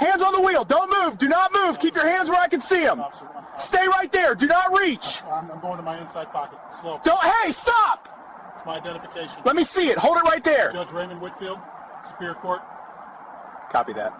Hands on the wheel. Don't move. Do not move. Keep your hands where I can see them. Stay right there. Do not reach. I'm going to my inside pocket. Slow. Don't. Hey, stop. It's my identification. Let me see it. Hold it right there. Judge Raymond Whitfield, Superior Court. Copy that.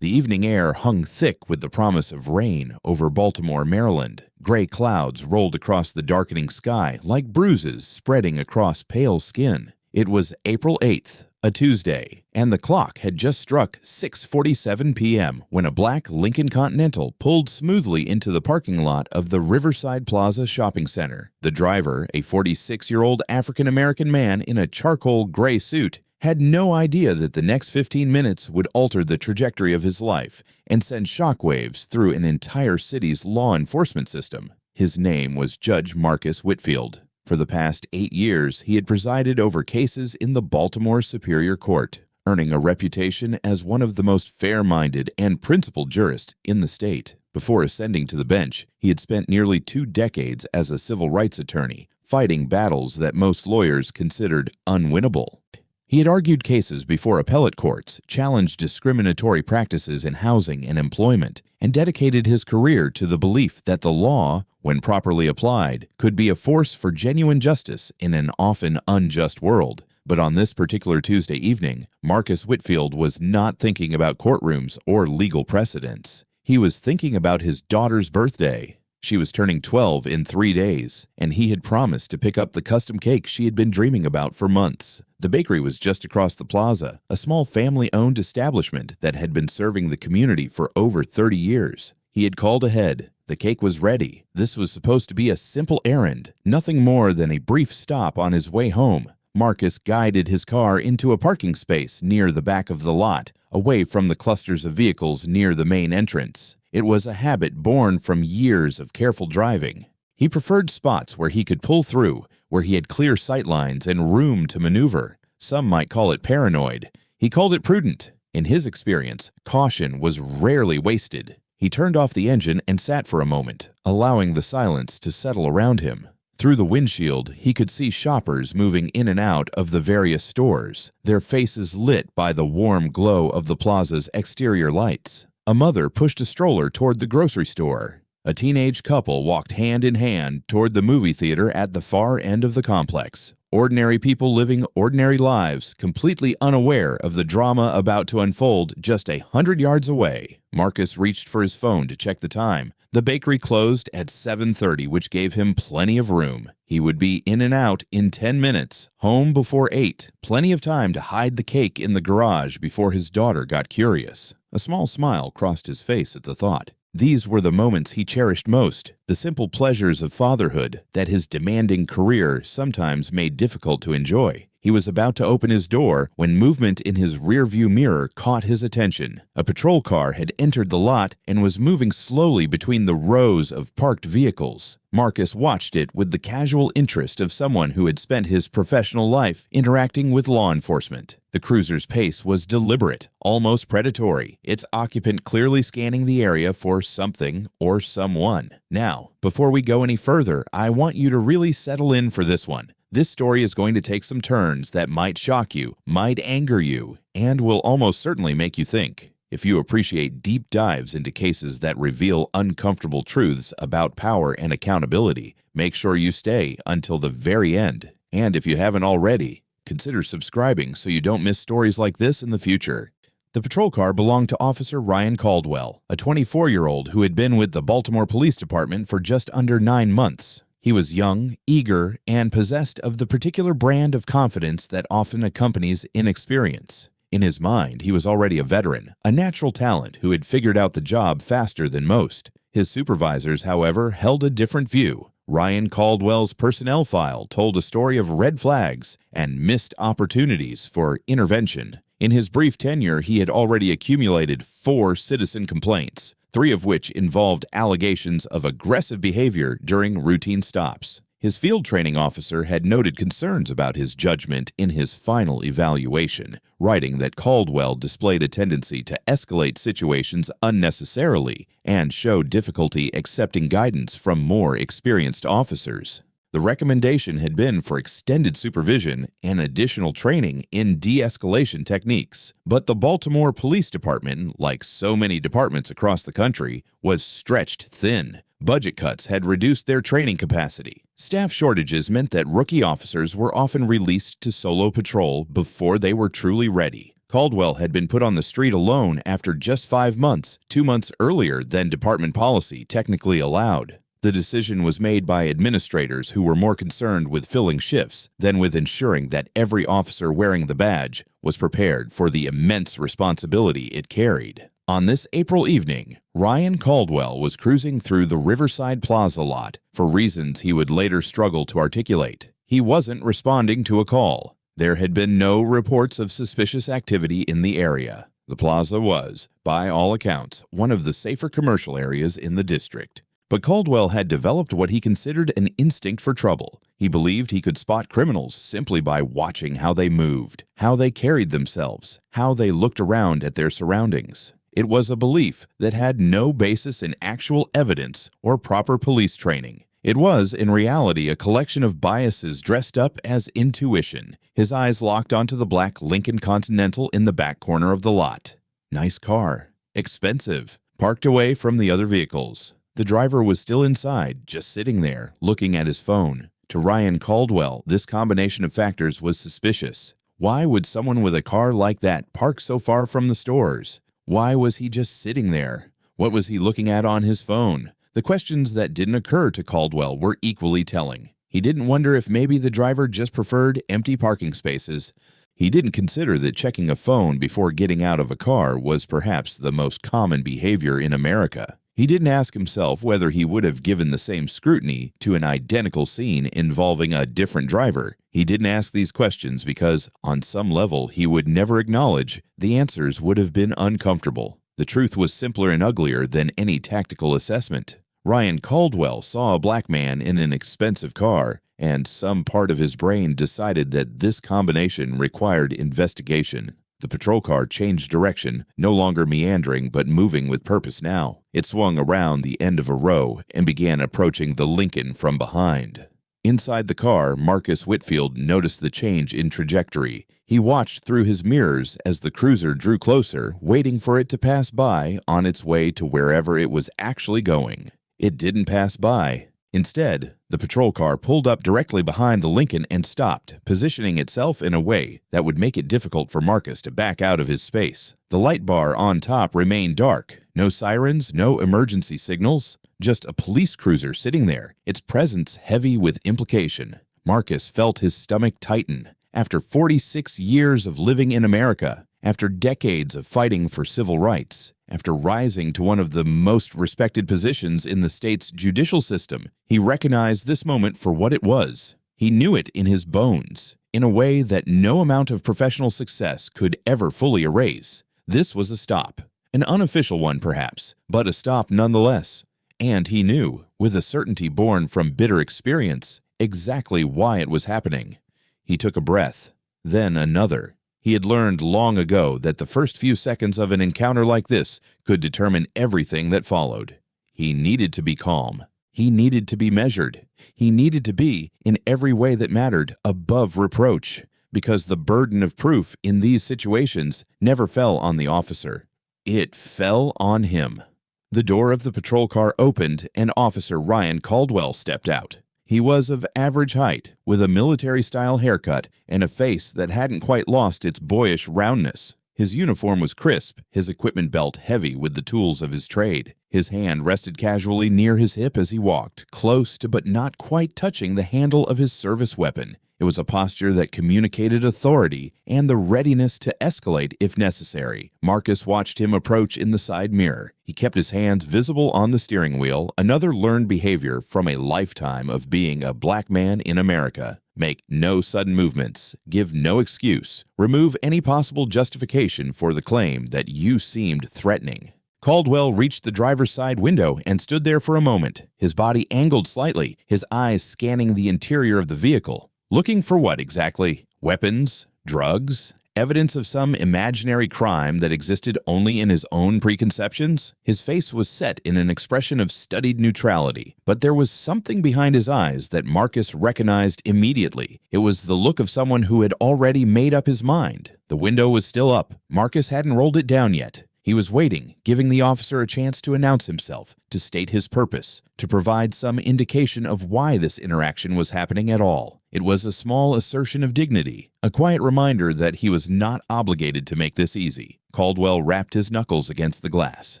The evening air hung thick with the promise of rain over Baltimore, Maryland. Gray clouds rolled across the darkening sky like bruises spreading across pale skin. It was April 8th, a Tuesday, and the clock had just struck 6:47 p.m. when a black Lincoln Continental pulled smoothly into the parking lot of the Riverside Plaza Shopping Center. The driver, a 46-year-old African-American man in a charcoal gray suit, had no idea that the next 15 minutes would alter the trajectory of his life and send shockwaves through an entire city's law enforcement system. His name was Judge Marcus Whitfield. For the past 8 years, he had presided over cases in the Baltimore Superior Court, earning a reputation as one of the most fair-minded and principled jurists in the state. Before ascending to the bench, he had spent nearly 2 decades as a civil rights attorney, fighting battles that most lawyers considered unwinnable. He had argued cases before appellate courts, challenged discriminatory practices in housing and employment, and dedicated his career to the belief that the law, when properly applied, could be a force for genuine justice in an often unjust world. But on this particular Tuesday evening, Marcus Whitfield was not thinking about courtrooms or legal precedents. He was thinking about his daughter's birthday. She was turning 12 in 3 days, and he had promised to pick up the custom cake she had been dreaming about for months. The bakery was just across the plaza, a small family-owned establishment that had been serving the community for over 30 years. He had called ahead. The cake was ready. This was supposed to be a simple errand, nothing more than a brief stop on his way home. Marcus guided his car into a parking space near the back of the lot, away from the clusters of vehicles near the main entrance. It was a habit born from years of careful driving. He preferred spots where he could pull through, where he had clear sightlines and room to maneuver. Some might call it paranoid. He called it prudent. In his experience, caution was rarely wasted. He turned off the engine and sat for a moment, allowing the silence to settle around him. Through the windshield, he could see shoppers moving in and out of the various stores, their faces lit by the warm glow of the plaza's exterior lights. A mother pushed a stroller toward the grocery store. A teenage couple walked hand in hand toward the movie theater at the far end of the complex. Ordinary people living ordinary lives, completely unaware of the drama about to unfold just 100 yards away. Marcus reached for his phone to check the time. The bakery closed at 7:30, which gave him plenty of room. He would be in and out in 10 minutes, home before 8, plenty of time to hide the cake in the garage before his daughter got curious. A small smile crossed his face at the thought. These were the moments he cherished most, the simple pleasures of fatherhood that his demanding career sometimes made difficult to enjoy. He was about to open his door when movement in his rearview mirror caught his attention. A patrol car had entered the lot and was moving slowly between the rows of parked vehicles. Marcus watched it with the casual interest of someone who had spent his professional life interacting with law enforcement. The cruiser's pace was deliberate, almost predatory, its occupant clearly scanning the area for something or someone. Now, before we go any further, I want you to really settle in for this one. This story is going to take some turns that might shock you, might anger you, and will almost certainly make you think. If you appreciate deep dives into cases that reveal uncomfortable truths about power and accountability, make sure you stay until the very end. And if you haven't already, consider subscribing so you don't miss stories like this in the future. The patrol car belonged to Officer Ryan Caldwell, a 24-year-old who had been with the Baltimore Police Department for just under 9 months. He was young, eager, and possessed of the particular brand of confidence that often accompanies inexperience. In his mind, he was already a veteran, a natural talent who had figured out the job faster than most. His supervisors, however, held a different view. Ryan Caldwell's personnel file told a story of red flags and missed opportunities for intervention. In his brief tenure, he had already accumulated 4 citizen complaints, 3 of which involved allegations of aggressive behavior during routine stops. His field training officer had noted concerns about his judgment in his final evaluation, writing that Caldwell displayed a tendency to escalate situations unnecessarily and showed difficulty accepting guidance from more experienced officers. The recommendation had been for extended supervision and additional training in de-escalation techniques. But the Baltimore Police Department, like so many departments across the country, was stretched thin. Budget cuts had reduced their training capacity. Staff shortages meant that rookie officers were often released to solo patrol before they were truly ready. Caldwell had been put on the street alone after just 5 months, 2 months earlier than department policy technically allowed. The decision was made by administrators who were more concerned with filling shifts than with ensuring that every officer wearing the badge was prepared for the immense responsibility it carried. On this April evening, Ryan Caldwell was cruising through the Riverside Plaza lot for reasons he would later struggle to articulate. He wasn't responding to a call. There had been no reports of suspicious activity in the area. The plaza was, by all accounts, one of the safer commercial areas in the district. But Caldwell had developed what he considered an instinct for trouble. He believed he could spot criminals simply by watching how they moved, how they carried themselves, how they looked around at their surroundings. It was a belief that had no basis in actual evidence or proper police training. It was, in reality, a collection of biases dressed up as intuition. His eyes locked onto the black Lincoln Continental in the back corner of the lot. Nice car. Expensive. Parked away from the other vehicles. The driver was still inside, just sitting there, looking at his phone. To Ryan Caldwell, this combination of factors was suspicious. Why would someone with a car like that park so far from the stores? Why was he just sitting there? What was he looking at on his phone? The questions that didn't occur to Caldwell were equally telling. He didn't wonder if maybe the driver just preferred empty parking spaces. He didn't consider that checking a phone before getting out of a car was perhaps the most common behavior in America. He didn't ask himself whether he would have given the same scrutiny to an identical scene involving a different driver. He didn't ask these questions because, on some level, he would never acknowledge the answers would have been uncomfortable. The truth was simpler and uglier than any tactical assessment. Ryan Caldwell saw a black man in an expensive car, and some part of his brain decided that this combination required investigation. The patrol car changed direction, no longer meandering but moving with purpose now. It swung around the end of a row and began approaching the Lincoln from behind. Inside the car, Marcus Whitfield noticed the change in trajectory. He watched through his mirrors as the cruiser drew closer, waiting for it to pass by on its way to wherever it was actually going. It didn't pass by. Instead, the patrol car pulled up directly behind the Lincoln and stopped, positioning itself in a way that would make it difficult for Marcus to back out of his space. The light bar on top remained dark. No sirens, no emergency signals, just a police cruiser sitting there, its presence heavy with implication. Marcus felt his stomach tighten. After 46 years of living in America, after decades of fighting for civil rights, after rising to one of the most respected positions in the state's judicial system, he recognized this moment for what it was. He knew it in his bones, in a way that no amount of professional success could ever fully erase. This was a stop. An unofficial one, perhaps, but a stop nonetheless. And he knew, with a certainty born from bitter experience, exactly why it was happening. He took a breath, then another. He had learned long ago that the first few seconds of an encounter like this could determine everything that followed. He needed to be calm. He needed to be measured. He needed to be, in every way that mattered, above reproach, because the burden of proof in these situations never fell on the officer. It fell on him. The door of the patrol car opened and Officer Ryan Caldwell stepped out. He was of average height, with a military-style haircut and a face that hadn't quite lost its boyish roundness. His uniform was crisp, his equipment belt heavy with the tools of his trade. His hand rested casually near his hip as he walked, close to but not quite touching the handle of his service weapon. It was a posture that communicated authority and the readiness to escalate if necessary. Marcus watched him approach in the side mirror. He kept his hands visible on the steering wheel, another learned behavior from a lifetime of being a black man in America. Make no sudden movements. Give no excuse. Remove any possible justification for the claim that you seemed threatening. Caldwell reached the driver's side window and stood there for a moment, his body angled slightly, his eyes scanning the interior of the vehicle. Looking for what exactly? Weapons? Drugs? Evidence of some imaginary crime that existed only in his own preconceptions? His face was set in an expression of studied neutrality, but there was something behind his eyes that Marcus recognized immediately. It was the look of someone who had already made up his mind. The window was still up. Marcus hadn't rolled it down yet. He was waiting, giving the officer a chance to announce himself, to state his purpose, to provide some indication of why this interaction was happening at all. It was a small assertion of dignity, a quiet reminder that he was not obligated to make this easy. Caldwell rapped his knuckles against the glass.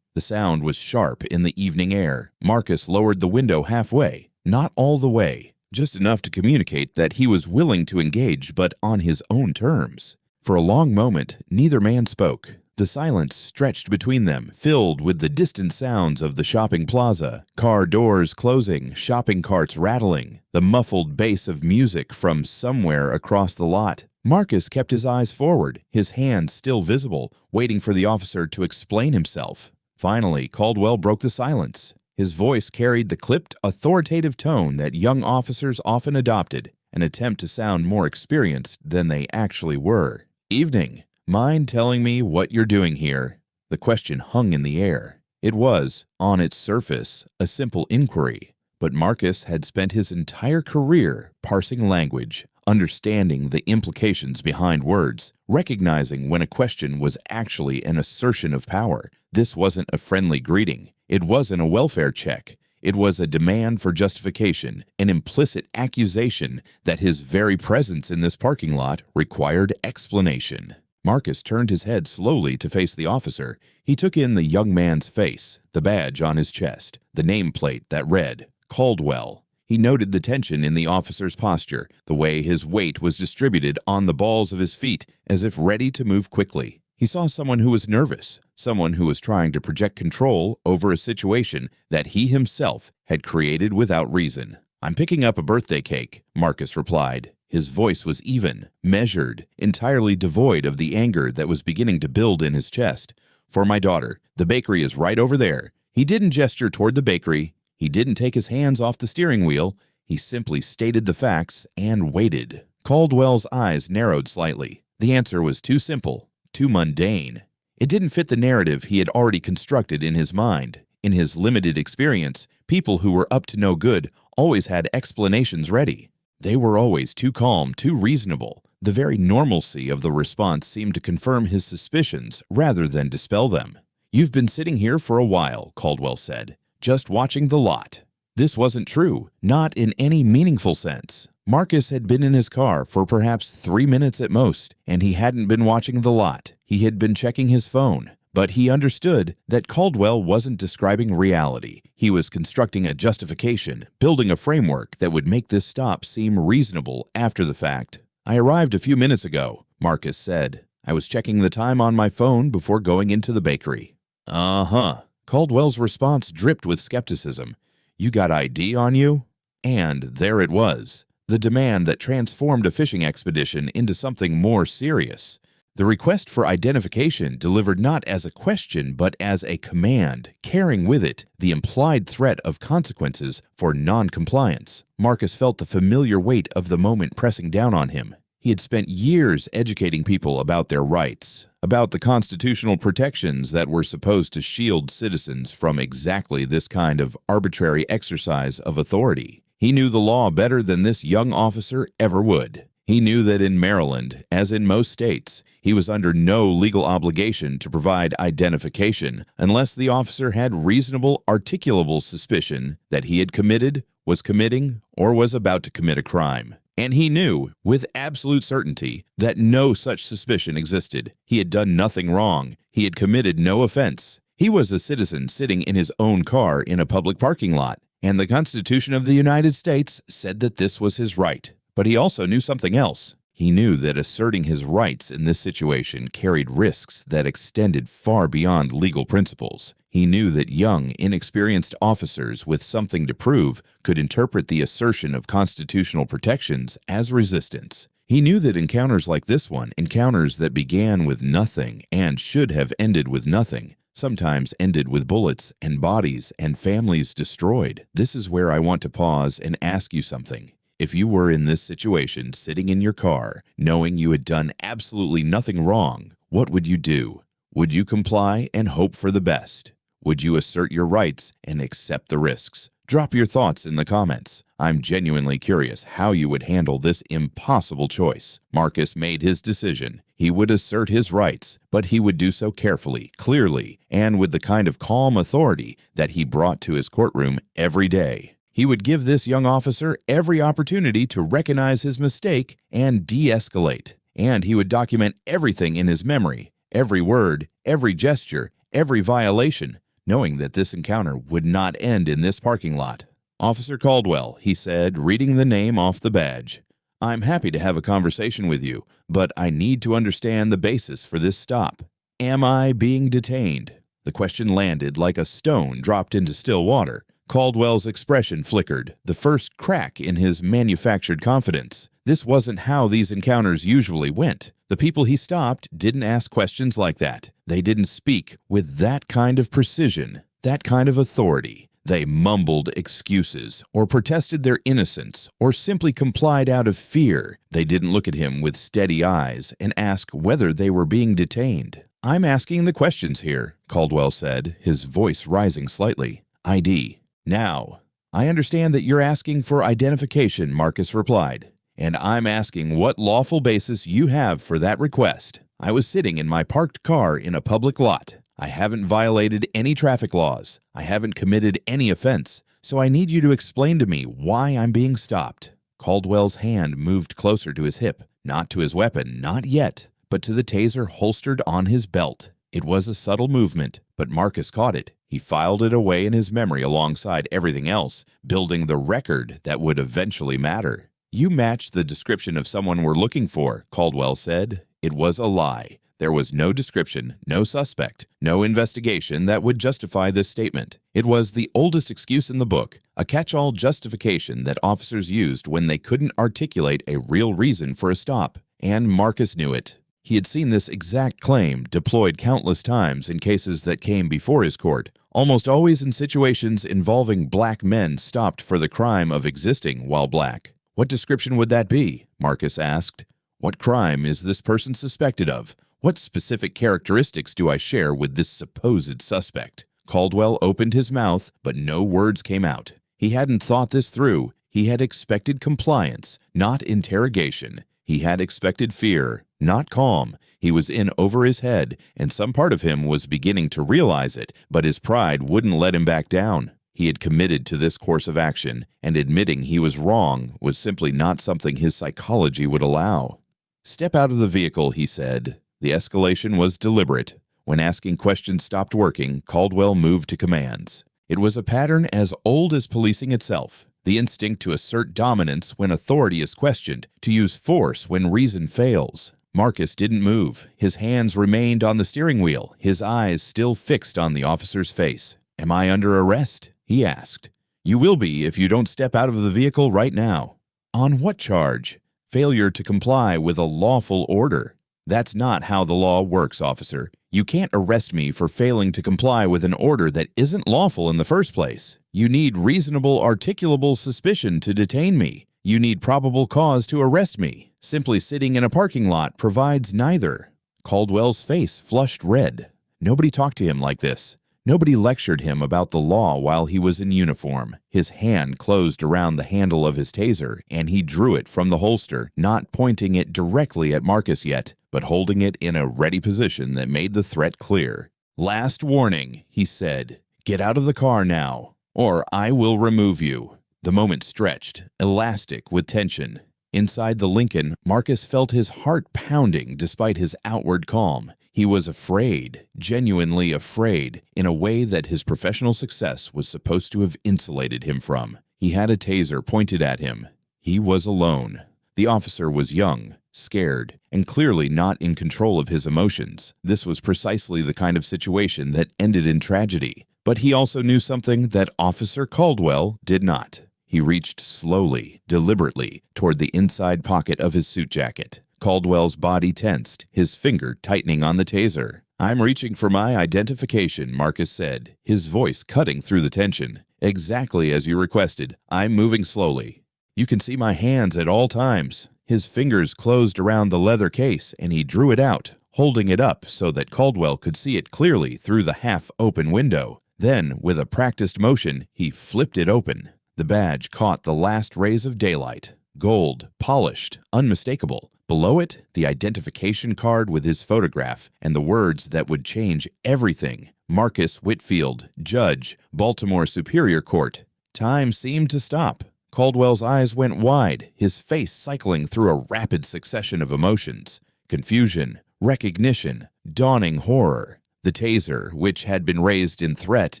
The sound was sharp in the evening air. Marcus lowered the window halfway, not all the way, just enough to communicate that he was willing to engage, but on his own terms. For a long moment, neither man spoke. The silence stretched between them, filled with the distant sounds of the shopping plaza, car doors closing, shopping carts rattling, the muffled bass of music from somewhere across the lot. Marcus kept his eyes forward, his hands still visible, waiting for the officer to explain himself. Finally, Caldwell broke the silence. His voice carried the clipped, authoritative tone that young officers often adopted, an attempt to sound more experienced than they actually were. "Evening. Mind telling me what you're doing here?" The question hung in the air. It was, on its surface, a simple inquiry, but Marcus had spent his entire career parsing language, understanding the implications behind words, recognizing when a question was actually an assertion of power. This wasn't a friendly greeting. It wasn't a welfare check. It was a demand for justification, an implicit accusation that his very presence in this parking lot required explanation. Marcus turned his head slowly to face the officer. He took in the young man's face, the badge on his chest, the nameplate that read, Caldwell. He noted the tension in the officer's posture, the way his weight was distributed on the balls of his feet, as if ready to move quickly. He saw someone who was nervous, someone who was trying to project control over a situation that he himself had created without reason. "I'm picking up a birthday cake," Marcus replied. His voice was even, measured, entirely devoid of the anger that was beginning to build in his chest. "For my daughter. The bakery is right over there." He didn't gesture toward the bakery. He didn't take his hands off the steering wheel. He simply stated the facts and waited. Caldwell's eyes narrowed slightly. The answer was too simple, too mundane. It didn't fit the narrative he had already constructed in his mind. In his limited experience, people who were up to no good always had explanations ready. They were always too calm, too reasonable. The very normalcy of the response seemed to confirm his suspicions rather than dispel them. "You've been sitting here for a while," Caldwell said, "just watching the lot." This wasn't true, not in any meaningful sense. Marcus had been in his car for perhaps 3 minutes at most, and he hadn't been watching the lot. He had been checking his phone. But he understood that Caldwell wasn't describing reality. He was constructing a justification, building a framework that would make this stop seem reasonable after the fact. "I arrived a few minutes ago," Marcus said. "I was checking the time on my phone before going into the bakery." "Uh-huh." Caldwell's response dripped with skepticism. "You got ID on you?" And there it was, the demand that transformed a fishing expedition into something more serious. The request for identification delivered not as a question but as a command, carrying with it the implied threat of consequences for non-compliance. Marcus felt the familiar weight of the moment pressing down on him. He had spent years educating people about their rights, about the constitutional protections that were supposed to shield citizens from exactly this kind of arbitrary exercise of authority. He knew the law better than this young officer ever would. He knew that in Maryland, as in most states, he was under no legal obligation to provide identification unless the officer had reasonable, articulable suspicion that he had committed, was committing, or was about to commit a crime. And he knew, with absolute certainty, that no such suspicion existed. He had done nothing wrong. He had committed no offense. He was a citizen sitting in his own car in a public parking lot, and the Constitution of the United States said that this was his right. But he also knew something else. He knew that asserting his rights in this situation carried risks that extended far beyond legal principles. He knew that young, inexperienced officers with something to prove could interpret the assertion of constitutional protections as resistance. He knew that encounters like this one, encounters that began with nothing and should have ended with nothing, sometimes ended with bullets and bodies and families destroyed. This is where I want to pause and ask you something. If you were in this situation, sitting in your car, knowing you had done absolutely nothing wrong, what would you do? Would you comply and hope for the best? Would you assert your rights and accept the risks? Drop your thoughts in the comments. I'm genuinely curious how you would handle this impossible choice. Marcus made his decision. He would assert his rights, but he would do so carefully, clearly, and with the kind of calm authority that he brought to his courtroom every day. He would give this young officer every opportunity to recognize his mistake and de-escalate. And he would document everything in his memory, every word, every gesture, every violation, knowing that this encounter would not end in this parking lot. "Officer Caldwell," he said, reading the name off the badge. "I'm happy to have a conversation with you, but I need to understand the basis for this stop. Am I being detained?" The question landed like a stone dropped into still water. Caldwell's expression flickered, the first crack in his manufactured confidence. This wasn't how these encounters usually went. The people he stopped didn't ask questions like that. They didn't speak with that kind of precision, that kind of authority. They mumbled excuses, or protested their innocence, or simply complied out of fear. They didn't look at him with steady eyes and ask whether they were being detained. "I'm asking the questions here," Caldwell said, his voice rising slightly. "ID. Now, I understand that you're asking for identification," Marcus replied. "And I'm asking what lawful basis you have for that request. I was sitting in my parked car in a public lot. I haven't violated any traffic laws. I haven't committed any offense. So I need you to explain to me why I'm being stopped." Caldwell's hand moved closer to his hip, not to his weapon, not yet, but to the taser holstered on his belt. It was a subtle movement, but Marcus caught it. He filed it away in his memory alongside everything else, building the record that would eventually matter. "You match the description of someone we're looking for," Caldwell said. It was a lie. There was no description, no suspect, no investigation that would justify this statement. It was the oldest excuse in the book, a catch-all justification that officers used when they couldn't articulate a real reason for a stop. And Marcus knew it. He had seen this exact claim deployed countless times in cases that came before his court, almost always in situations involving black men stopped for the crime of existing while black. "What description would that be?" Marcus asked. "What crime is this person suspected of? What specific characteristics do I share with this supposed suspect?" Caldwell opened his mouth, but no words came out. He hadn't thought this through. He had expected compliance, not interrogation. He had expected fear, not calm. He was in over his head, and some part of him was beginning to realize it, but his pride wouldn't let him back down. He had committed to this course of action, and admitting he was wrong was simply not something his psychology would allow. "Step out of the vehicle," he said. The escalation was deliberate. When asking questions stopped working, Caldwell moved to commands. It was a pattern as old as policing itself. The instinct to assert dominance when authority is questioned, to use force when reason fails. Marcus didn't move. His hands remained on the steering wheel, his eyes still fixed on the officer's face. "Am I under arrest?" he asked. "You will be if you don't step out of the vehicle right now." "On what charge?" "Failure to comply with a lawful order." "That's not how the law works, officer. You can't arrest me for failing to comply with an order that isn't lawful in the first place. You need reasonable, articulable suspicion to detain me. You need probable cause to arrest me. Simply sitting in a parking lot provides neither." Caldwell's face flushed red. Nobody talked to him like this. Nobody lectured him about the law while he was in uniform. His hand closed around the handle of his taser, and he drew it from the holster, not pointing it directly at Marcus yet, but holding it in a ready position that made the threat clear. "Last warning," he said. "Get out of the car now, or I will remove you." The moment stretched, elastic with tension. Inside the Lincoln, Marcus felt his heart pounding despite his outward calm. He was afraid, genuinely afraid, in a way that his professional success was supposed to have insulated him from. He had a taser pointed at him. He was alone. The officer was young, scared, and clearly not in control of his emotions. This was precisely the kind of situation that ended in tragedy. But he also knew something that Officer Caldwell did not. He reached slowly, deliberately, toward the inside pocket of his suit jacket. Caldwell's body tensed, his finger tightening on the taser. "I'm reaching for my identification," Marcus said, his voice cutting through the tension. "Exactly as you requested. I'm moving slowly." You can see my hands at all times." His fingers closed around the leather case, and he drew it out, holding it up so that Caldwell could see it clearly through the half-open window. Then, with a practiced motion, he flipped it open. The badge caught the last rays of daylight. Gold, polished, unmistakable. Below it, the identification card with his photograph and the words that would change everything. Marcus Whitfield, Judge, Baltimore Superior Court. Time seemed to stop. Caldwell's eyes went wide, his face cycling through a rapid succession of emotions. Confusion, recognition, dawning horror. The taser, which had been raised in threat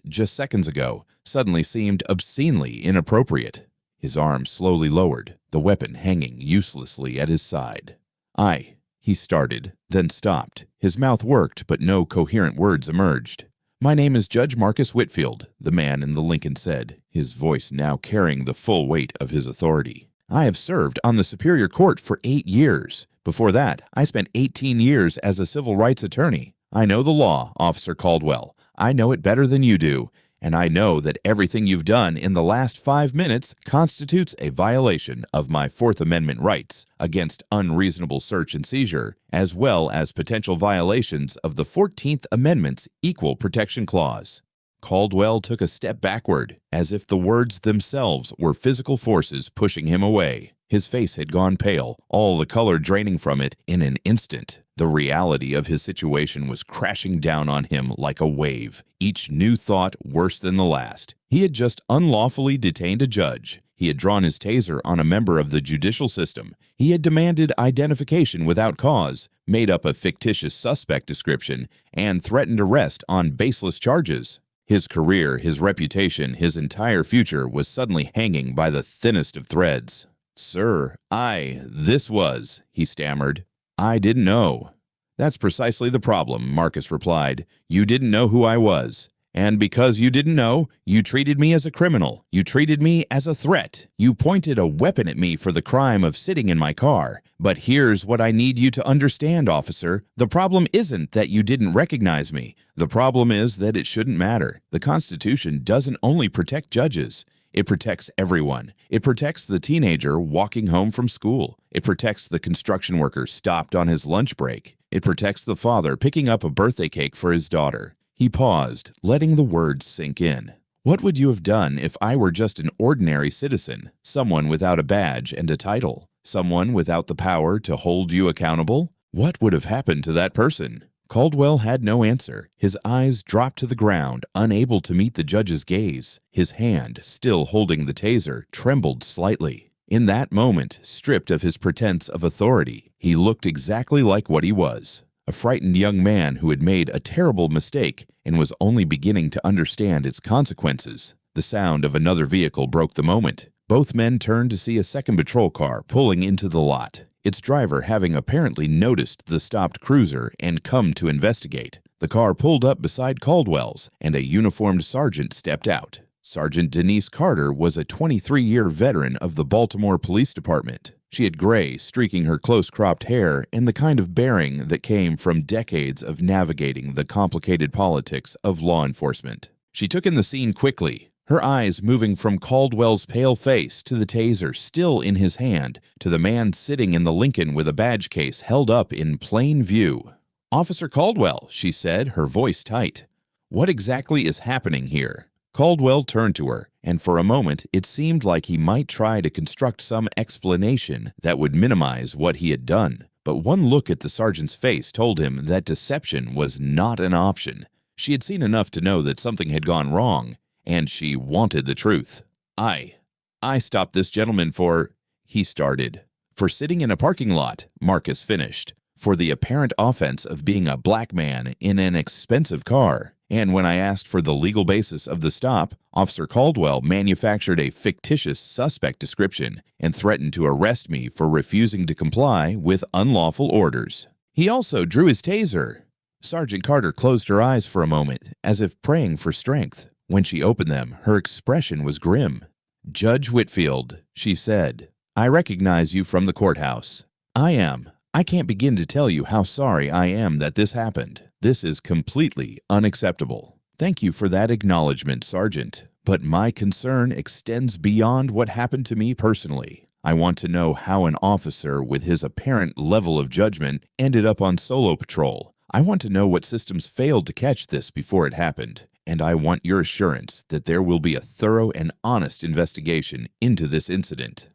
just seconds ago, suddenly seemed obscenely inappropriate. His arm slowly lowered, the weapon hanging uselessly at his side. He started, then stopped. His mouth worked, but no coherent words emerged. "My name is Judge Marcus Whitfield," the man in the Lincoln said, his voice now carrying the full weight of his authority. "I have served on the Superior Court for 8 years. Before that, I spent 18 years as a civil rights attorney. I know the law, Officer Caldwell. I know it better than you do. And I know that everything you've done in the last 5 minutes constitutes a violation of my Fourth Amendment rights against unreasonable search and seizure, as well as potential violations of the 14th Amendment's Equal Protection Clause." Caldwell took a step backward, as if the words themselves were physical forces pushing him away. His face had gone pale, all the color draining from it in an instant. The reality of his situation was crashing down on him like a wave, each new thought worse than the last. He had just unlawfully detained a judge. He had drawn his taser on a member of the judicial system. He had demanded identification without cause, made up a fictitious suspect description, and threatened arrest on baseless charges. His career, his reputation, his entire future was suddenly hanging by the thinnest of threads. "Sir, this was," he stammered. "I didn't know." "That's precisely the problem," Marcus replied. "You didn't know who I was. And because you didn't know, you treated me as a criminal. You treated me as a threat. You pointed a weapon at me for the crime of sitting in my car. But here's what I need you to understand, officer. The problem isn't that you didn't recognize me. The problem is that it shouldn't matter. The Constitution doesn't only protect judges. It protects everyone. It protects the teenager walking home from school. It protects the construction worker stopped on his lunch break. It protects the father picking up a birthday cake for his daughter." He paused, letting the words sink in. "What would you have done if I were just an ordinary citizen, someone without a badge and a title, someone without the power to hold you accountable? What would have happened to that person?" Caldwell had no answer. His eyes dropped to the ground, unable to meet the judge's gaze. His hand, still holding the taser, trembled slightly. In that moment, stripped of his pretense of authority, he looked exactly like what he was. A frightened young man who had made a terrible mistake and was only beginning to understand its consequences. The sound of another vehicle broke the moment. Both men turned to see a second patrol car pulling into the lot, its driver having apparently noticed the stopped cruiser and come to investigate. The car pulled up beside Caldwell's, and a uniformed sergeant stepped out. Sergeant Denise Carter was a 23-year veteran of the Baltimore Police Department. She had gray, streaking her close-cropped hair and the kind of bearing that came from decades of navigating the complicated politics of law enforcement. She took in the scene quickly, her eyes moving from Caldwell's pale face to the taser still in his hand to the man sitting in the Lincoln with a badge case held up in plain view. "Officer Caldwell," she said, her voice tight. "What exactly is happening here?" Caldwell turned to her, and for a moment it seemed like he might try to construct some explanation that would minimize what he had done. But one look at the sergeant's face told him that deception was not an option. She had seen enough to know that something had gone wrong, and she wanted the truth. I stopped this gentleman for," he started. "For sitting in a parking lot," Marcus finished. "For the apparent offense of being a black man in an expensive car. And when I asked for the legal basis of the stop, Officer Caldwell manufactured a fictitious suspect description and threatened to arrest me for refusing to comply with unlawful orders. He also drew his taser." Sergeant Carter closed her eyes for a moment, as if praying for strength. When she opened them, her expression was grim. "Judge Whitfield," she said, "I recognize you from the courthouse. I can't begin to tell you how sorry I am that this happened. This is completely unacceptable. Thank you for that acknowledgement, Sergeant. But my concern extends beyond what happened to me personally. I want to know how an officer with his apparent level of judgment ended up on solo patrol. I want to know what systems failed to catch this before it happened. And I want your assurance that there will be a thorough and honest investigation into this incident."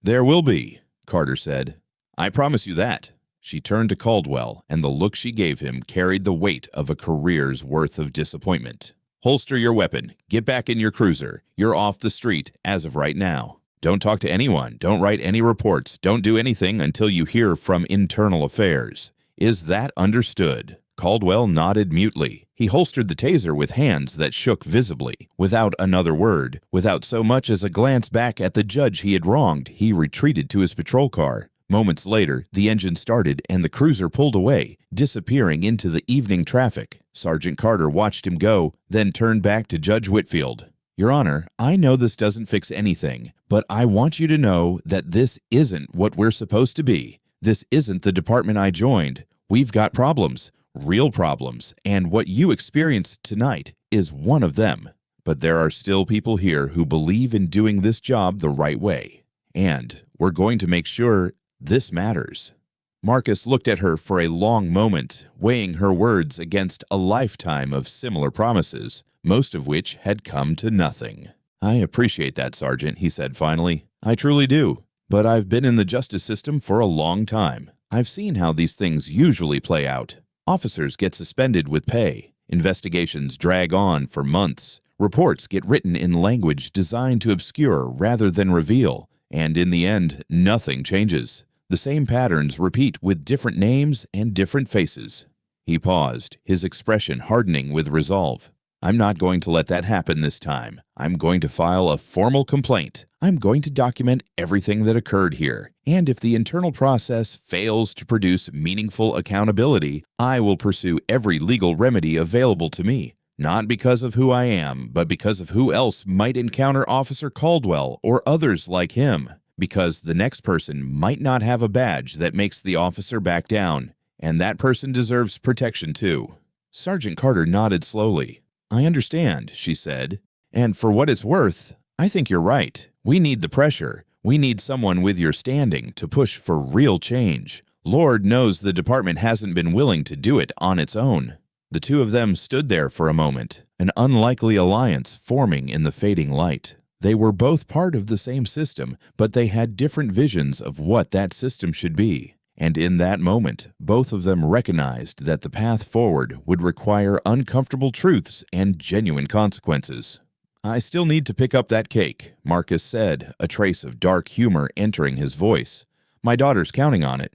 "There will be," Carter said. "I promise you that." She turned to Caldwell, and the look she gave him carried the weight of a career's worth of disappointment. "Holster your weapon. Get back in your cruiser. You're off the street as of right now. Don't talk to anyone. Don't write any reports. Don't do anything until you hear from Internal Affairs. Is that understood?" Caldwell nodded mutely. He holstered the taser with hands that shook visibly. Without another word, without so much as a glance back at the judge he had wronged, he retreated to his patrol car. Moments later, the engine started and the cruiser pulled away, disappearing into the evening traffic. Sergeant Carter watched him go, then turned back to Judge Whitfield. "Your Honor, I know this doesn't fix anything, but I want you to know that this isn't what we're supposed to be. This isn't the department I joined. We've got problems, real problems, and what you experienced tonight is one of them. But there are still people here who believe in doing this job the right way, and we're going to make sure this matters." Marcus looked at her for a long moment, weighing her words against a lifetime of similar promises, most of which had come to nothing. "I appreciate that, Sergeant," he said finally. "I truly do. But I've been in the justice system for a long time. I've seen how these things usually play out. Officers get suspended with pay. Investigations drag on for months. Reports get written in language designed to obscure rather than reveal. And in the end, nothing changes. The same patterns repeat with different names and different faces." He paused, his expression hardening with resolve. "I'm not going to let that happen this time. I'm going to file a formal complaint. I'm going to document everything that occurred here. And if the internal process fails to produce meaningful accountability, I will pursue every legal remedy available to me. Not because of who I am, but because of who else might encounter Officer Caldwell or others like him. Because the next person might not have a badge that makes the officer back down, and that person deserves protection too." Sergeant Carter nodded slowly. "I understand," she said. "And for what it's worth, I think you're right. We need the pressure. We need someone with your standing to push for real change. Lord knows the department hasn't been willing to do it on its own." The two of them stood there for a moment, an unlikely alliance forming in the fading light. They were both part of the same system, but they had different visions of what that system should be. And in that moment, both of them recognized that the path forward would require uncomfortable truths and genuine consequences. "I still need to pick up that cake," Marcus said, a trace of dark humor entering his voice. "My daughter's counting on it."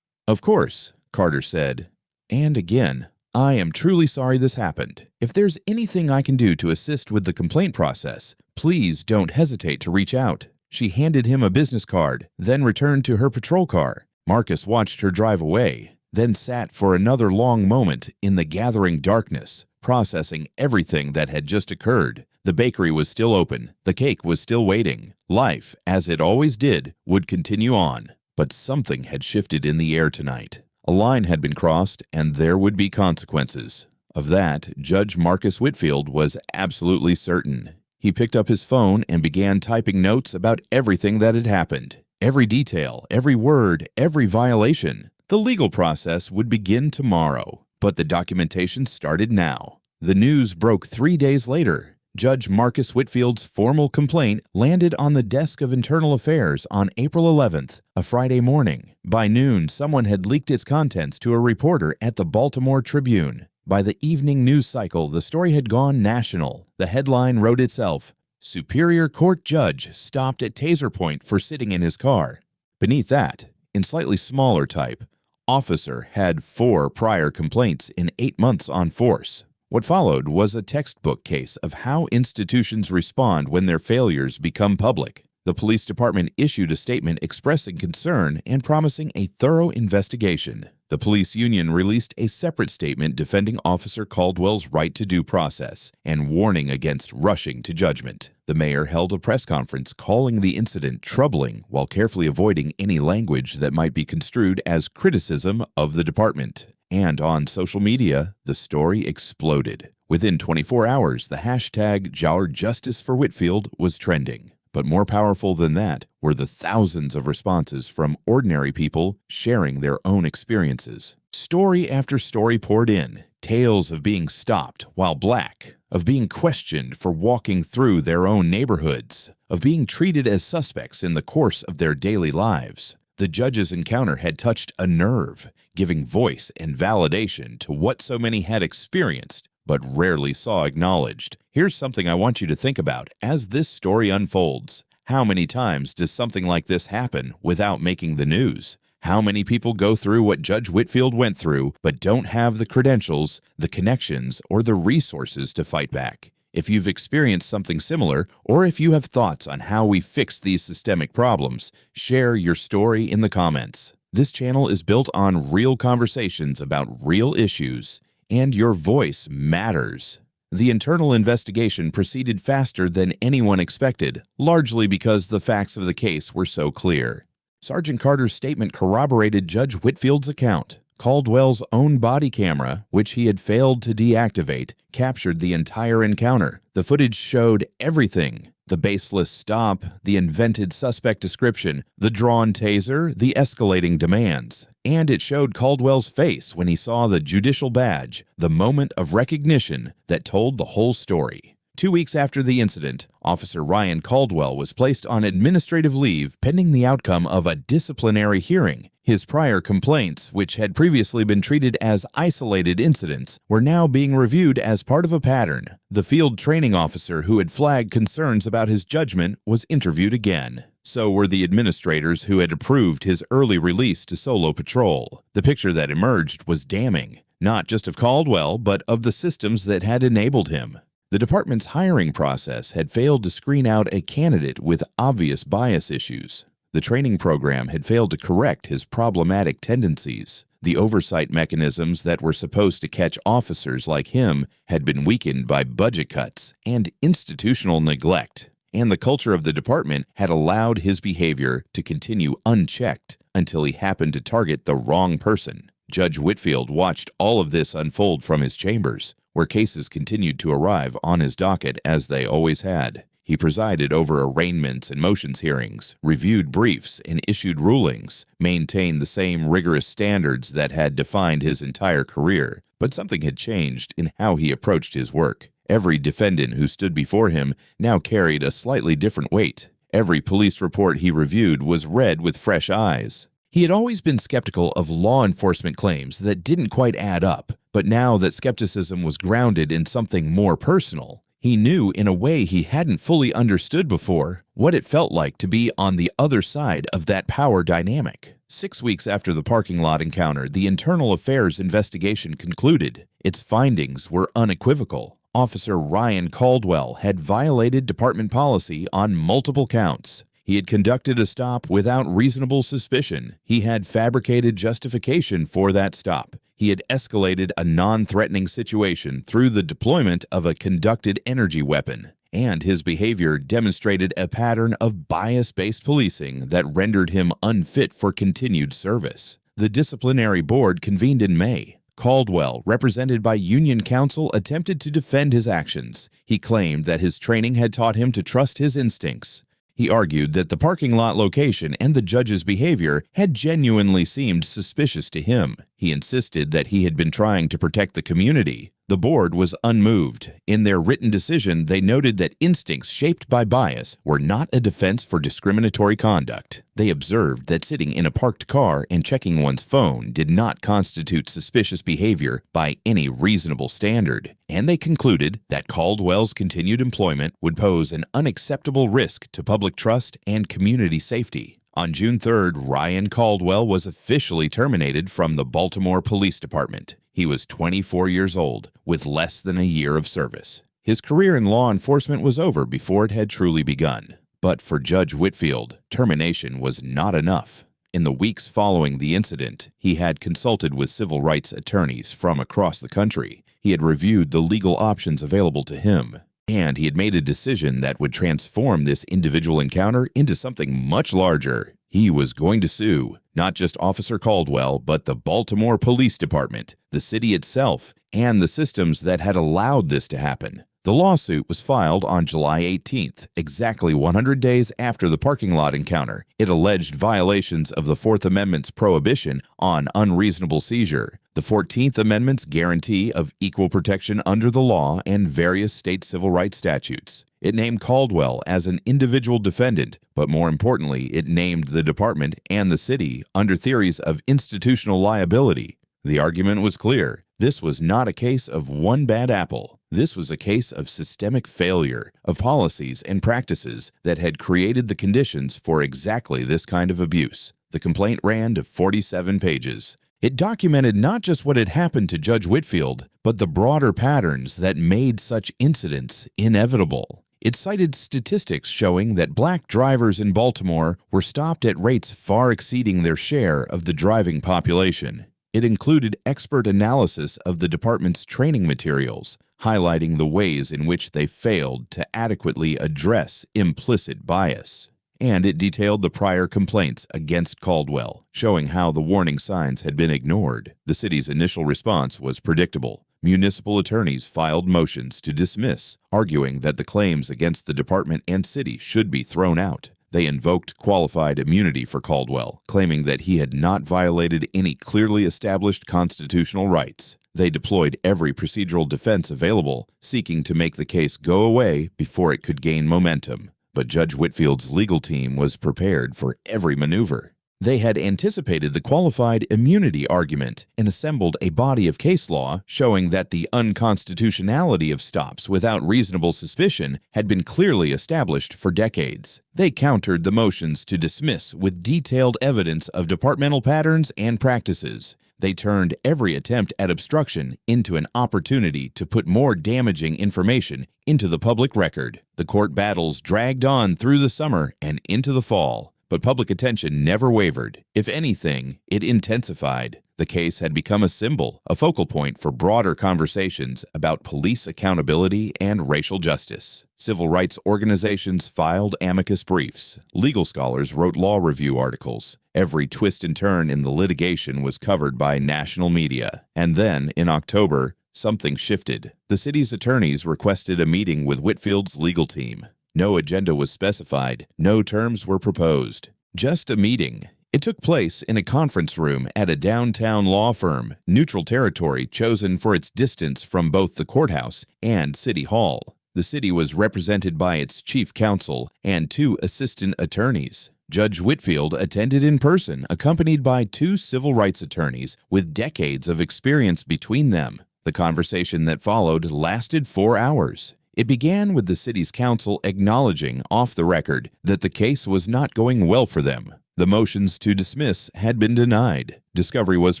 "Of course," Carter said. And again, "I am truly sorry this happened. If there's anything I can do to assist with the complaint process, please don't hesitate to reach out." She handed him a business card, then returned to her patrol car. Marcus watched her drive away, then sat for another long moment in the gathering darkness, processing everything that had just occurred. The bakery was still open. The cake was still waiting. Life, as it always did, would continue on. But something had shifted in the air tonight. A line had been crossed, and there would be consequences. Of that, Judge Marcus Whitfield was absolutely certain. He picked up his phone and began typing notes about everything that had happened. Every detail, every word, every violation. The legal process would begin tomorrow, but the documentation started now. The news broke 3 days later. Judge Marcus Whitfield's formal complaint landed on the desk of Internal Affairs on April 11th, a Friday morning. By noon, someone had leaked its contents to a reporter at the Baltimore Tribune. By the evening news cycle, the story had gone national. The headline wrote itself, "Superior Court Judge Stopped at Taser Point for Sitting in His Car." Beneath that, in slightly smaller type, "Officer had 4 prior complaints in 8 months on force." What followed was a textbook case of how institutions respond when their failures become public. The police department issued a statement expressing concern and promising a thorough investigation. The police union released a separate statement defending Officer Caldwell's right to due process and warning against rushing to judgment. The mayor held a press conference calling the incident troubling while carefully avoiding any language that might be construed as criticism of the department. And on social media, the story exploded. Within 24 hours, the hashtag #JourJusticeForWhitfield was trending. But more powerful than that were the thousands of responses from ordinary people sharing their own experiences. Story after story poured in, tales of being stopped while black, of being questioned for walking through their own neighborhoods, of being treated as suspects in the course of their daily lives. The judge's encounter had touched a nerve, giving voice and validation to what so many had experienced but rarely saw acknowledged. Here's something I want you to think about as this story unfolds. How many times does something like this happen without making the news? How many people go through what Judge Whitfield went through but don't have the credentials, the connections, or the resources to fight back? If you've experienced something similar, or if you have thoughts on how we fix these systemic problems, share your story in the comments. This channel is built on real conversations about real issues, and your voice matters. The internal investigation proceeded faster than anyone expected, largely because the facts of the case were so clear. Sergeant Carter's statement corroborated Judge Whitfield's account. Caldwell's own body camera, which he had failed to deactivate, captured the entire encounter. The footage showed everything: the baseless stop, the invented suspect description, the drawn taser, the escalating demands. And it showed Caldwell's face when he saw the judicial badge, the moment of recognition that told the whole story. 2 weeks after the incident, Officer Ryan Caldwell was placed on administrative leave pending the outcome of a disciplinary hearing. His prior complaints, which had previously been treated as isolated incidents, were now being reviewed as part of a pattern. The field training officer who had flagged concerns about his judgment was interviewed again. So were the administrators who had approved his early release to solo patrol. The picture that emerged was damning, not just of Caldwell, but of the systems that had enabled him. The department's hiring process had failed to screen out a candidate with obvious bias issues. The training program had failed to correct his problematic tendencies. The oversight mechanisms that were supposed to catch officers like him had been weakened by budget cuts and institutional neglect. And the culture of the department had allowed his behavior to continue unchecked until he happened to target the wrong person. Judge Whitfield watched all of this unfold from his chambers, where cases continued to arrive on his docket as they always had. He presided over arraignments and motions hearings, reviewed briefs and issued rulings, maintained the same rigorous standards that had defined his entire career. But something had changed in how he approached his work. Every defendant who stood before him now carried a slightly different weight. Every police report he reviewed was read with fresh eyes. He had always been skeptical of law enforcement claims that didn't quite add up, but now that skepticism was grounded in something more personal, he knew in a way he hadn't fully understood before what it felt like to be on the other side of that power dynamic. 6 weeks after the parking lot encounter, the Internal Affairs investigation concluded. Its findings were unequivocal. Officer Ryan Caldwell had violated department policy on multiple counts. He had conducted a stop without reasonable suspicion. He had fabricated justification for that stop. He had escalated a non-threatening situation through the deployment of a conducted energy weapon. And his behavior demonstrated a pattern of bias-based policing that rendered him unfit for continued service. The disciplinary board convened in May. Caldwell, represented by union counsel, attempted to defend his actions. He claimed that his training had taught him to trust his instincts. He argued that the parking lot location and the judge's behavior had genuinely seemed suspicious to him. He insisted that he had been trying to protect the community. The board was unmoved. In their written decision, they noted that instincts shaped by bias were not a defense for discriminatory conduct. They observed that sitting in a parked car and checking one's phone did not constitute suspicious behavior by any reasonable standard, and they concluded that Caldwell's continued employment would pose an unacceptable risk to public trust and community safety. On June 3rd, Ryan Caldwell was officially terminated from the Baltimore Police Department. He was 24 years old, with less than a year of service. His career in law enforcement was over before it had truly begun. But for Judge Whitfield, termination was not enough. In the weeks following the incident, he had consulted with civil rights attorneys from across the country. He had reviewed the legal options available to him, and he had made a decision that would transform this individual encounter into something much larger. He was going to sue, not just Officer Caldwell, but the Baltimore Police Department, the city itself, and the systems that had allowed this to happen. The lawsuit was filed on July 18th, exactly 100 days after the parking lot encounter. It alleged violations of the Fourth Amendment's prohibition on unreasonable seizure, the 14th Amendment's guarantee of equal protection under the law, and various state civil rights statutes. It named Caldwell as an individual defendant, but more importantly, it named the department and the city under theories of institutional liability. The argument was clear. This was not a case of one bad apple. This was a case of systemic failure of policies and practices that had created the conditions for exactly this kind of abuse. The complaint ran to 47 pages. It documented not just what had happened to Judge Whitfield, but the broader patterns that made such incidents inevitable. It cited statistics showing that black drivers in Baltimore were stopped at rates far exceeding their share of the driving population. It included expert analysis of the department's training materials, highlighting the ways in which they failed to adequately address implicit bias. And it detailed the prior complaints against Caldwell, showing how the warning signs had been ignored. The city's initial response was predictable. Municipal attorneys filed motions to dismiss, arguing that the claims against the department and city should be thrown out. They invoked qualified immunity for Caldwell, claiming that he had not violated any clearly established constitutional rights. They deployed every procedural defense available, seeking to make the case go away before it could gain momentum. But Judge Whitfield's legal team was prepared for every maneuver. They had anticipated the qualified immunity argument and assembled a body of case law showing that the unconstitutionality of stops without reasonable suspicion had been clearly established for decades. They countered the motions to dismiss with detailed evidence of departmental patterns and practices. They turned every attempt at obstruction into an opportunity to put more damaging information into the public record. The court battles dragged on through the summer and into the fall. But public attention never wavered. If anything, it intensified. The case had become a symbol, a focal point for broader conversations about police accountability and racial justice. Civil rights organizations filed amicus briefs. Legal scholars wrote law review articles. Every twist and turn in the litigation was covered by national media. And then, in October, something shifted. The city's attorneys requested a meeting with Whitfield's legal team. No agenda was specified, no terms were proposed. Just a meeting. It took place in a conference room at a downtown law firm, neutral territory chosen for its distance from both the courthouse and City Hall. The city was represented by its chief counsel and 2 assistant attorneys. Judge Whitfield attended in person, accompanied by 2 civil rights attorneys with decades of experience between them. The conversation that followed lasted 4 hours. It began with the city's council acknowledging off the record that the case was not going well for them. The motions to dismiss had been denied. Discovery was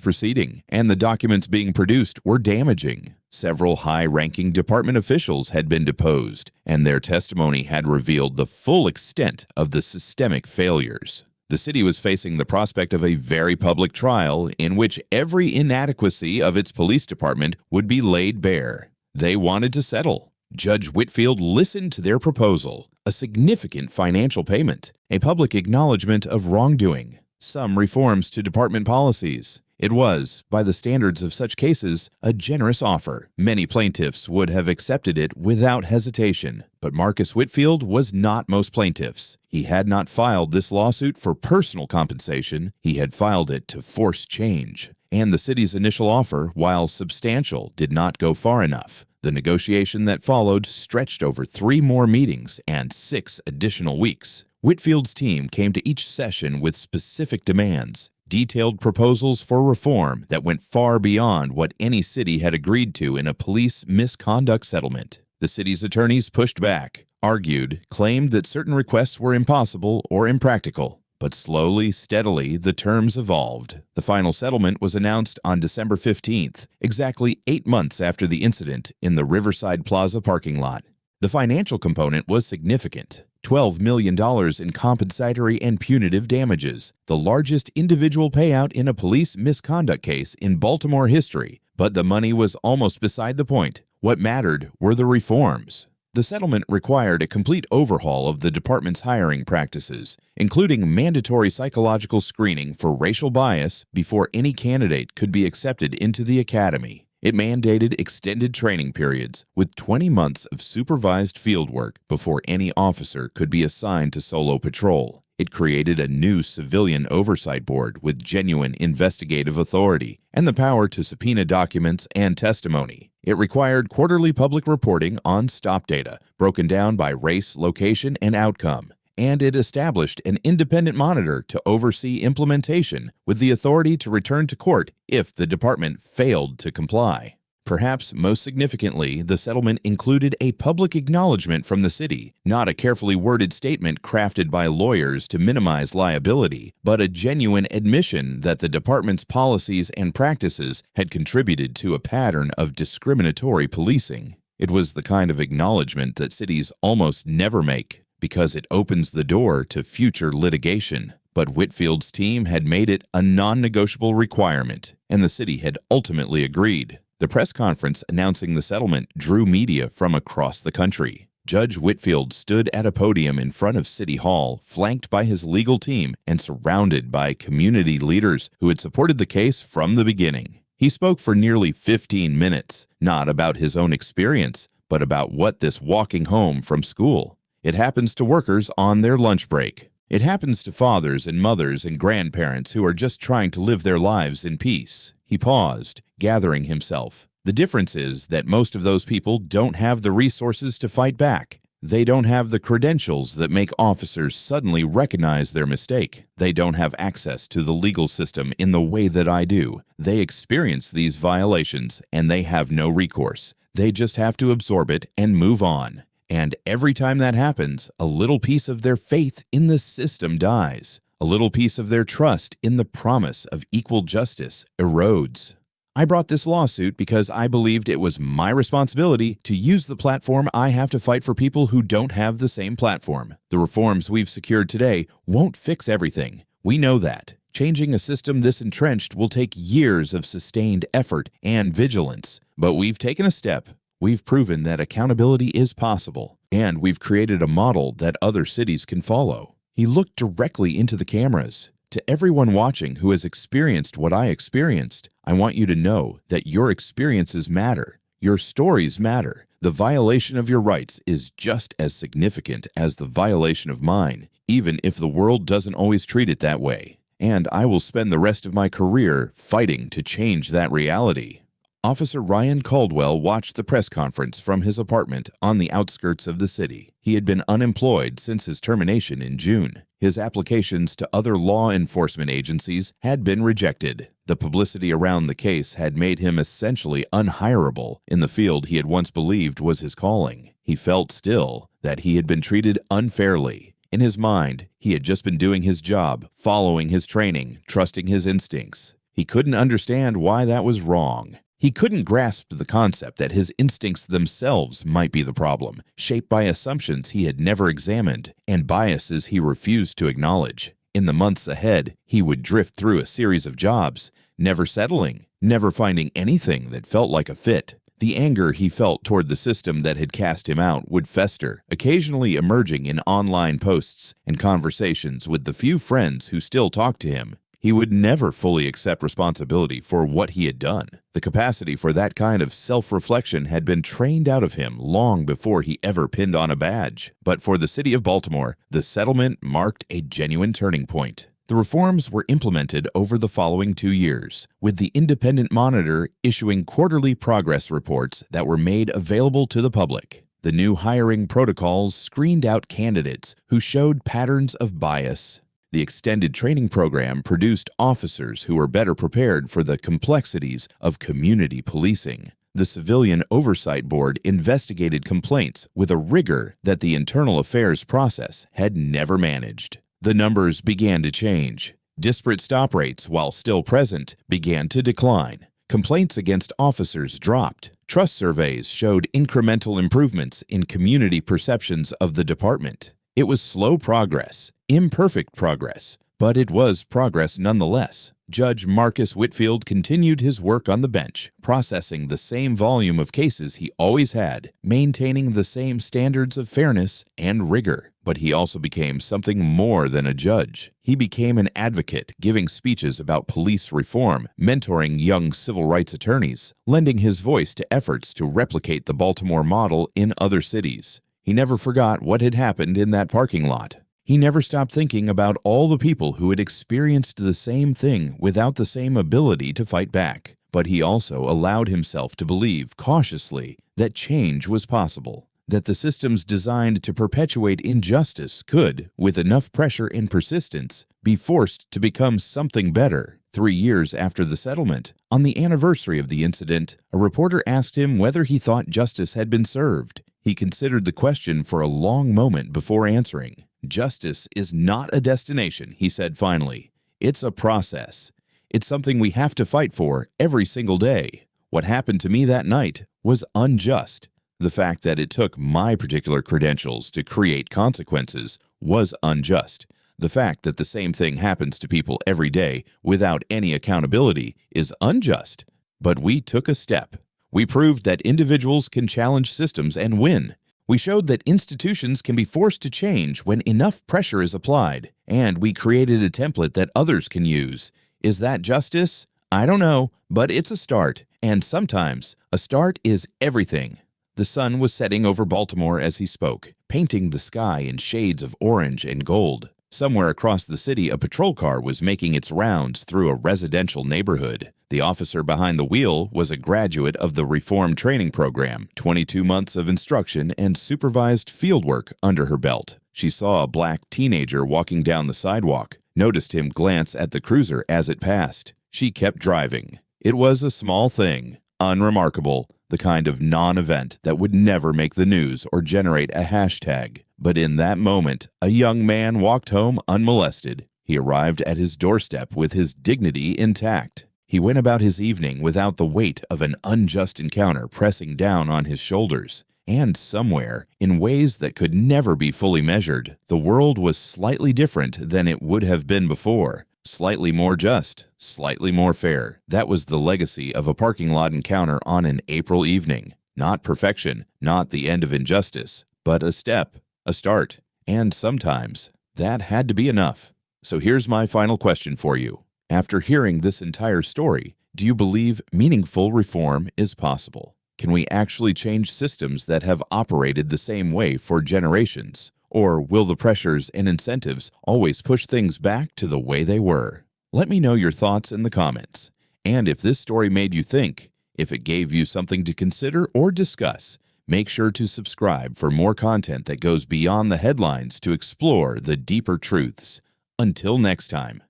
proceeding, and the documents being produced were damaging. Several high-ranking department officials had been deposed, and their testimony had revealed the full extent of the systemic failures. The city was facing the prospect of a very public trial in which every inadequacy of its police department would be laid bare. They wanted to settle. Judge Whitfield listened to their proposal, a significant financial payment, a public acknowledgement of wrongdoing, some reforms to department policies. It was, by the standards of such cases, a generous offer. Many plaintiffs would have accepted it without hesitation, but Marcus Whitfield was not most plaintiffs. He had not filed this lawsuit for personal compensation. He had filed it to force change. And the city's initial offer, while substantial, did not go far enough. The negotiation that followed stretched over 3 more meetings and 6 additional weeks. Whitfield's team came to each session with specific demands, detailed proposals for reform that went far beyond what any city had agreed to in a police misconduct settlement. The city's attorneys pushed back, argued, claimed that certain requests were impossible or impractical. But slowly, steadily, the terms evolved. The final settlement was announced on December 15th, exactly 8 months after the incident in the Riverside Plaza parking lot. The financial component was significant. $12 million in compensatory and punitive damages, the largest individual payout in a police misconduct case in Baltimore history. But the money was almost beside the point. What mattered were the reforms. The settlement required a complete overhaul of the department's hiring practices, including mandatory psychological screening for racial bias before any candidate could be accepted into the academy. It mandated extended training periods with 20 months of supervised field work before any officer could be assigned to solo patrol. It created a new civilian oversight board with genuine investigative authority and the power to subpoena documents and testimony. It required quarterly public reporting on stop data, broken down by race, location, and outcome. And it established an independent monitor to oversee implementation with the authority to return to court if the department failed to comply. Perhaps most significantly, the settlement included a public acknowledgement from the city, not a carefully worded statement crafted by lawyers to minimize liability, but a genuine admission that the department's policies and practices had contributed to a pattern of discriminatory policing. It was the kind of acknowledgement that cities almost never make, because it opens the door to future litigation. But Whitfield's team had made it a non-negotiable requirement, and the city had ultimately agreed. The press conference announcing the settlement drew media from across the country. Judge Whitfield stood at a podium in front of City Hall, flanked by his legal team and surrounded by community leaders who had supported the case from the beginning. He spoke for nearly 15 minutes, not about his own experience, but about what this walking home from school. It happens to workers on their lunch break. It happens to fathers and mothers and grandparents who are just trying to live their lives in peace. He paused, gathering himself. The difference is that most of those people don't have the resources to fight back. They don't have the credentials that make officers suddenly recognize their mistake. They don't have access to the legal system in the way that I do. They experience these violations, and they have no recourse. They just have to absorb it and move on. And every time that happens, a little piece of their faith in the system dies. A little piece of their trust in the promise of equal justice erodes. I brought this lawsuit because I believed it was my responsibility to use the platform I have to fight for people who don't have the same platform. The reforms we've secured today won't fix everything. We know that. Changing a system this entrenched will take years of sustained effort and vigilance. But we've taken a step. We've proven that accountability is possible, and we've created a model that other cities can follow. He looked directly into the cameras. To everyone watching who has experienced what I experienced, I want you to know that your experiences matter. Your stories matter. The violation of your rights is just as significant as the violation of mine, even if the world doesn't always treat it that way. And I will spend the rest of my career fighting to change that reality. Officer Ryan Caldwell watched the press conference from his apartment on the outskirts of the city. He had been unemployed since his termination in June. His applications to other law enforcement agencies had been rejected. The publicity around the case had made him essentially unhireable in the field he had once believed was his calling. He felt still that he had been treated unfairly. In his mind, he had just been doing his job, following his training, trusting his instincts. He couldn't understand why that was wrong. He couldn't grasp the concept that his instincts themselves might be the problem, shaped by assumptions he had never examined and biases he refused to acknowledge. In the months ahead, he would drift through a series of jobs, never settling, never finding anything that felt like a fit. The anger he felt toward the system that had cast him out would fester, occasionally emerging in online posts and conversations with the few friends who still talked to him. He would never fully accept responsibility for what he had done. The capacity for that kind of self-reflection had been trained out of him long before he ever pinned on a badge. But for the city of Baltimore, the settlement marked a genuine turning point. The reforms were implemented over the following 2 years, with the Independent Monitor issuing quarterly progress reports that were made available to the public. The new hiring protocols screened out candidates who showed patterns of bias. The extended training program produced officers who were better prepared for the complexities of community policing. The Civilian Oversight Board investigated complaints with a rigor that the internal affairs process had never managed. The numbers began to change. Disparate stop rates, while still present, began to decline. Complaints against officers dropped. Trust surveys showed incremental improvements in community perceptions of the department. It was slow progress, imperfect progress, but it was progress nonetheless. Judge Marcus Whitfield continued his work on the bench, processing the same volume of cases he always had, maintaining the same standards of fairness and rigor. But he also became something more than a judge. He became an advocate, giving speeches about police reform, mentoring young civil rights attorneys, lending his voice to efforts to replicate the Baltimore model in other cities. He never forgot what had happened in that parking lot. He never stopped thinking about all the people who had experienced the same thing without the same ability to fight back. But he also allowed himself to believe, cautiously, that change was possible, that the systems designed to perpetuate injustice could, with enough pressure and persistence, be forced to become something better. 3 years after the settlement, on the anniversary of the incident, a reporter asked him whether he thought justice had been served. He considered the question for a long moment before answering. "Justice is not a destination," he said finally. "It's a process. It's something we have to fight for every single day. What happened to me that night was unjust. The fact that it took my particular credentials to create consequences was unjust. The fact that the same thing happens to people every day without any accountability is unjust. But we took a step. We proved that individuals can challenge systems and win. We showed that institutions can be forced to change when enough pressure is applied, and we created a template that others can use. Is that justice? I don't know, but it's a start, and sometimes a start is everything." The sun was setting over Baltimore as he spoke, painting the sky in shades of orange and gold. Somewhere across the city, a patrol car was making its rounds through a residential neighborhood. The officer behind the wheel was a graduate of the Reform Training Program, 22 months of instruction and supervised fieldwork under her belt. She saw a black teenager walking down the sidewalk, noticed him glance at the cruiser as it passed. She kept driving. It was a small thing, unremarkable, the kind of non-event that would never make the news or generate a hashtag. But in that moment, a young man walked home unmolested. He arrived at his doorstep with his dignity intact. He went about his evening without the weight of an unjust encounter pressing down on his shoulders. And somewhere, in ways that could never be fully measured, the world was slightly different than it would have been before. Slightly more just, slightly more fair. That was the legacy of a parking lot encounter on an April evening. Not perfection, not the end of injustice, but a step, a start. And sometimes, that had to be enough. So here's my final question for you. After hearing this entire story, do you believe meaningful reform is possible? Can we actually change systems that have operated the same way for generations? Or will the pressures and incentives always push things back to the way they were? Let me know your thoughts in the comments. And if this story made you think, if it gave you something to consider or discuss, make sure to subscribe for more content that goes beyond the headlines to explore the deeper truths. Until next time.